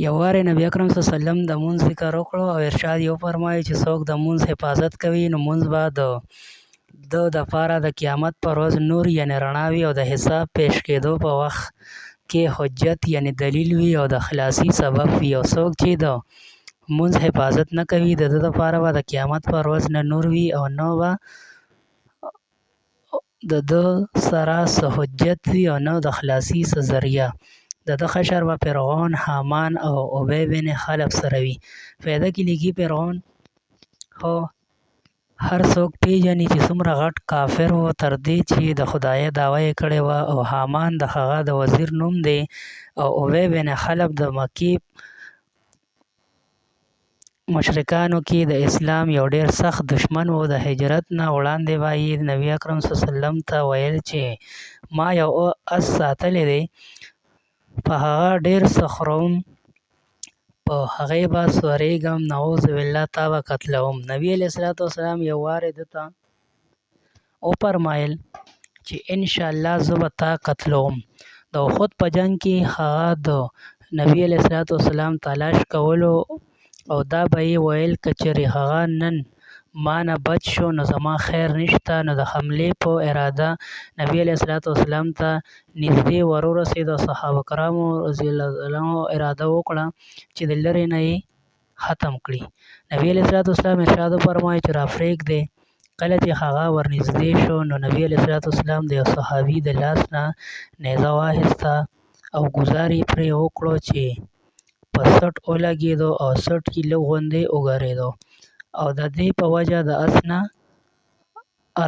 یو وارې نبی اکرم صلی الله علیه وسلم د مونځ ذکر وکړو او ارشاد یې وفرمایه چې څوک د مونځ حفاظت کوي نو مونځ به د دپاره د قیامت پر ورځ نور یعنې رڼا وي او د حساب پیش کېدو په وخت کې حجت یعنې دلیل وي او د خلاصي سبب وي. او څوک چې د مونځ حفاظت نه کوي د ده دپاره به د قیامت پر ورځ نه نور وي او نه به د ده سره څه حجت وي او نه د خلاصي څه ذریعه. د ده خشر به فرعون، حامان او ابی بن خلف سره وي. فایده کې لیکي فرعون خو هر څوک پیژني چې څومره غټ کافر و تر دې چې د خدایۍ دعوه یې کړې وه. او حامان د هغه د وزیر نوم دی. او ابی بن خلف د مکې مشرکانو کې د اسلام یو ډېر سخت دشمن و. د هجرت نه وړاندې به یې نبي اکرم صلی الله علیه وسلم ته ویل چې ما یو اس ساتلی دی، په هغه ډېر څه خورم، په هغې به سورېږم، نعوذ بالله تا به قتلوم. نبي علیه الصلاة والسلام یو وارې ده ته وفرمایل چې انشاءالله زه به تا قتلوم. د احد په جنګ کې هغه د نبي علیه الصلاة والسلام تلاش کولو او دا به یې ویل که چېرې هغه نن ما نه بچ شو نو زما خیر نشته. نو د حملې په اراده نبي علیه الصلاة والسلام ته نږدې ورسېد او صحابه کرامو رضی الله عنهم اراده وکړه چې د لرې نه یې ختم کړي. نبي علیه الصلاة والسلام ارشاد وفرمایه چې راپرېږدئ. کله چې هغه ورنږدې شو نو نبي علیه الصلاة والسلام د یو صحابي د لاس نه نیزه واخیسته او ګوزار یې پرې وکړو چې په سټ ولګېدو او سټ کې لږ غوندې وګرځېدو او د دې په وجه د اس نه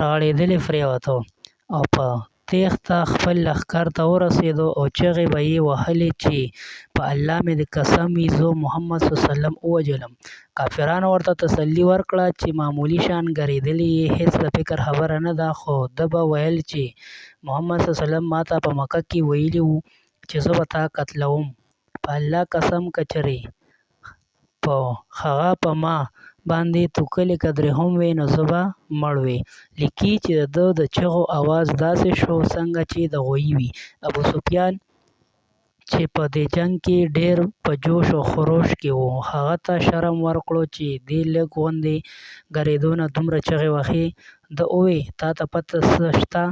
رغړېدلی پرېوته او په تېښته خپل لښکر ته ورسېدو او چغې به یې وهلې چې په الله مې د قسم وي زه محمد صلی الله علیه وسلم ووژلم. کافرانو ورته تسلي ورکړه چې معمولي شان ګرځېدلی یې هېڅ د فکر خبره نه ده. خو ده به ویل چې محمد صلی الله علیه وسلم ماته په مکه کې ویلي وو چې زه به تا قتلوم. په الله قسم که چېرې په هغه په ما باندې توکلې قدرې هم وې نو زه به مړ وې. لیکي چې د ده د چغو اواز داسې شو څنګه چې د غویي وي. ابو سفیان چې په دې جنګ کې ډېر په جوش او خروش کې و هغه ته شرم ورکړو چې دې لږ غوندې ګرځېدو نه دومره چغې وهي. ده وویل تا ته پته څه شته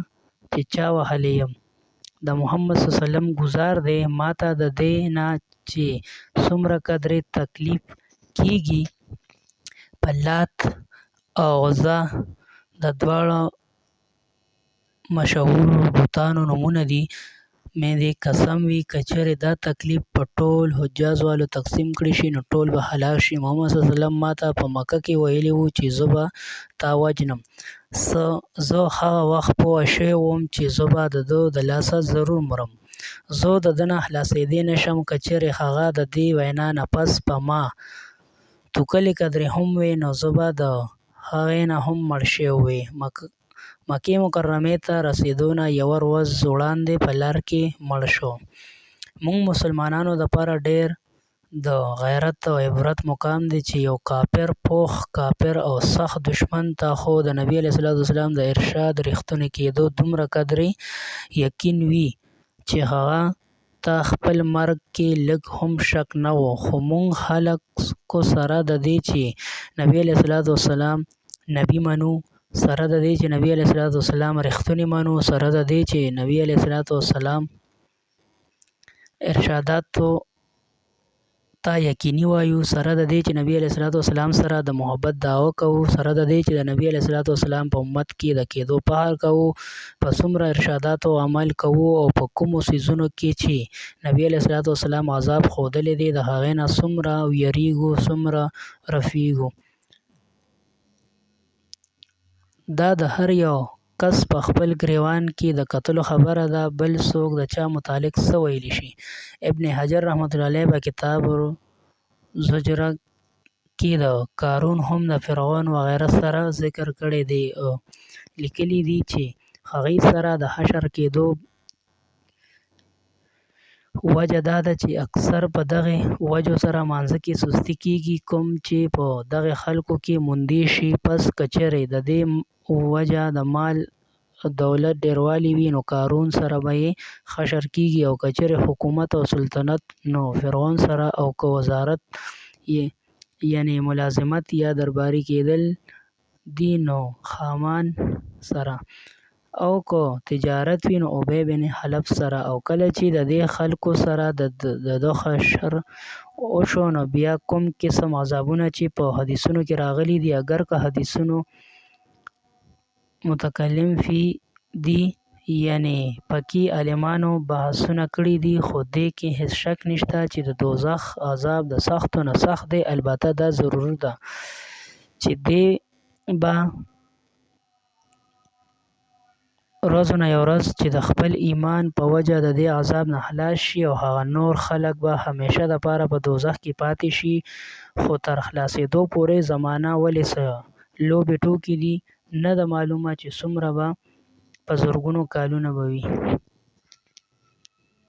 چې چا وهلی یم؟ د محمد صلی الله علیه وسلم ګوزار دی. ما ته د دې نه چې څومره قدرې تکلیف کېږي په لات او عزا د دواړو مشهورو بتانو نومونه دي مې دې قسم وي که چېرې دا تکلیف په ټول حجاز والو تقسیم کړی شي نو ټول به هلاک شي. محمد صلی الله علیه وسلم ما ته په مکه کې ویلي وو چې زه به تا وژنم. زه هغه وخت پوه شوی وم چې زه به د ده د لاسه ضرور مرم. زه د ده نه خلاصېدی نه شم. که چېرې هغه د دې وینا نه پس په ما توکلې قدرې هم وې نو زه به د هغې نه هم مړ شوی وې. مکې مکرمې ته رسېدو نه یوه ورځ وړاندې په لار کې مړ شو. موږ مسلمانانو دپاره ډېر د غیرت او عبرت مقام دی چې یو کافر پوخ کافر او سخت دشمن ته خو د نبي علیه الصلاة والسلام د ارشاد رښتونی کېدو دومره قدرې یقین وي چې هغه ته خپل مرګ کې لږ هم شک نه و. خو موږ خلکو سره د دې چې نبي علیه الصلاة والسلام نبي منو، سره د دې چې نبي علیه الصلاة والسلام رښتونی منو، سره د دې چې نبي علیه الصلاة والسلام ارشاداتو ته یقیني وایو، سره د دې چې نبي علیه الصلاة والسلام سره د محبت دعوه کوو، سره د دې چې د نبي علیه الصلاة والسلام په امت کې د کېدو فخر کوو، په څومره ارشاداتو عمل کوو او په کومو څیزونو کې چې نبي علیه الصلاة والسلام عذاب ښودلی دی د هغې نه څومره ویریږو، څومره رفیږو. دا د هر یو کس په خپل ګریوان کې د کتلو خبره ده. بل څوک د چا متعلق څه ویلی شي. ابن حجر رحمت الله علیه په کتاب زجره کې د قارون هم د فرعون وغیره سره ذکر کړی دی او لیکلی دي چې هغوی سره د حشر کېدو وجه دا ده چې اکثر په دغې وجو سره مانځه کې سستي کېږي کوم چې په دغې خلکو کې موندی شي. پس که چېرې د دې وجه د مال دولت ډیروالی وي نو قارون سره به یې حشر کیږي، او که چیرې حکومت او سلطنت نو فرعون سره، او که وزارت یعنی ملازمت یا درباري کیدل دي نو هامان سره، او که تجارت وي نو ابی بن خلف سره. او کله چې د دې خلکو سره د ده حشر وشو نو بیا کوم قسم عذابونه چې په حدیثونو کې راغلي دي، اگر که حدیثونو متکلم فی دي یعنی پکې عالمانو بحثونه کړي دي، خو دې کې هیڅ شک نشته چې د دوزخ عذاب د سختو نه سخت دی. البته دا ضرور ده چې دی به ورځو نه یوه ورځ چې د خپل ایمان په وجه د دې عذاب نه خلاص شي، او هغه نور خلک به همیشه دپاره په دوزخ کې پاتې شي. خو تر خلاصېدو پورې زمانه ولې څه لوبې ټوکې دي، نه ده معلومه چې څومره به په زرګونو کالونه به وي.